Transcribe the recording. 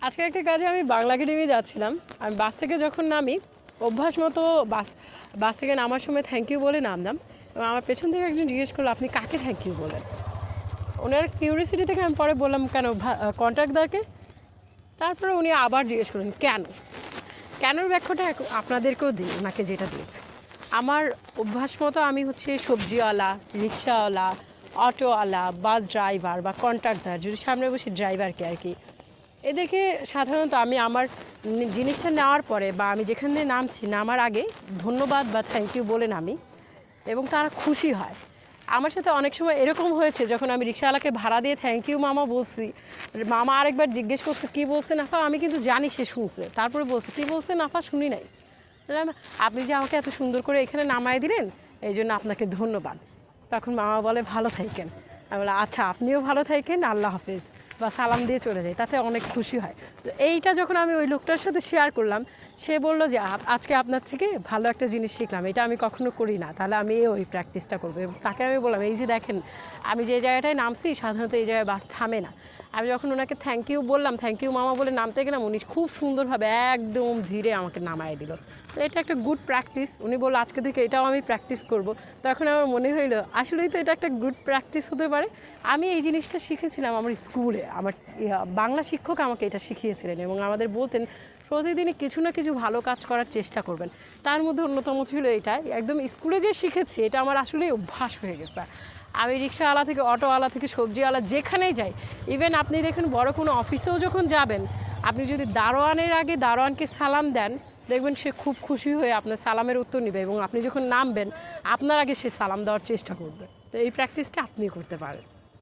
আজকে একটা কাজে আমি বাংলা একাডেমি যাচ্ছিলাম। আমি বাস থেকে যখন নামি অভ্যাস মতো বাস থেকে নামার সময় থ্যাংক ইউ বলে নামলাম এবং আমার পেছন থেকে একজন জিজ্ঞেস করলো আপনি কাকে থ্যাংক ইউ বলেন। ওনার কিউরিয়াসিটি থেকে আমি পরে বললাম কেন কন্ট্রাক্টদারকে। তারপরে উনি আবার জিজ্ঞেস করলেন কেনর ব্যাখ্যাটা আপনাদেরকেও দিই ওনাকে যেটা দিয়েছে। আমার অভ্যাস মতো আমি হচ্ছে সবজিওয়ালা, রিক্সাওয়ালা, অটোওয়ালা, বাস ড্রাইভার বা কন্ট্রাক্টদার, যদি সামনে বসি ড্রাইভারকে আর কি, এদেরকে সাধারণত আমি আমার জিনিসটা নেওয়ার পরে বা আমি যেখানে নামছি নামার আগে ধন্যবাদ বা থ্যাংক ইউ বলে নামি এবং তারা খুশি হয়। আমার সাথে অনেক সময় এরকম হয়েছে যখন আমি রিক্সাওয়ালাকে ভাড়া দিয়ে থ্যাংক ইউ মামা বলছি, মামা আরেকবার জিজ্ঞেস করছে কী বলছে নাফা, আমি কিন্তু জানি সে শুনছে, তারপরে বলছে কী বলছে নাফা শুনি নাই, আপনি যে আমাকে এত সুন্দর করে এখানে নামায় দিলেন এই জন্য আপনাকে ধন্যবাদ। তখন মামা বলে ভালো থাকেন। আমি বলে আচ্ছা আপনিও ভালো থাকেন, আল্লাহ হাফেজ, বা সালাম দিয়ে চলে যাই, তাতে অনেক খুশি হয়। তো এইটা যখন আমি ওই লোকটার সাথে শেয়ার করলাম, সে বললো যে আজকে আপনার থেকে ভালো একটা জিনিস শিখলাম, এটা আমি কখনো করি না, তাহলে আমি ওই প্র্যাকটিসটা করবো। এবং তাকে আমি বললাম এই যে দেখেন আমি যে জায়গাটায় নামছি সাধারণত এই জায়গায় বাস থামে না। আমি যখন ওনাকে থ্যাংক ইউ বললাম, থ্যাংক ইউ মামা বলে নামতে গেলাম, উনি খুব সুন্দরভাবে একদম ধীরে আমাকে নামায় দিল। তো এটা একটা গুড প্র্যাকটিস। উনি বললো আজকে থেকে এটাও আমি প্র্যাকটিস করব। তখন আমার মনে হইলো আসলেই তো এটা একটা গুড প্র্যাকটিস হতে পারে। আমি এই জিনিসটা শিখেছিলাম আমার স্কুলে, আমার বাংলা শিক্ষক আমাকে এটা শিখিয়েছিলেন এবং আমাদের বলতেন প্রতিদিনই কিছু না কিছু ভালো কাজ করার চেষ্টা করবেন। তার মধ্যে অন্যতম ছিল এটা, একদম স্কুলে যে শিখেছি এটা আমার আসলেই অভ্যাস হয়ে গেছে। আমি রিক্সাওয়ালা থেকে অটোওয়ালা থেকে সবজিওয়ালা যেখানেই যাই, ইভেন আপনি দেখেন বড় কোনো অফিসেও যখন যাবেন, আপনি যদি দারোয়ানের আগে দারোয়ানকে সালাম দেন, দেখবেন সে খুব খুশি হয়ে আপনার সালামের উত্তর নেবে এবং আপনি যখন নামবেন আপনার আগে সে সালাম দেওয়ার চেষ্টা করবে। তো এই প্র্যাকটিসটা আপনি করতে পারেন।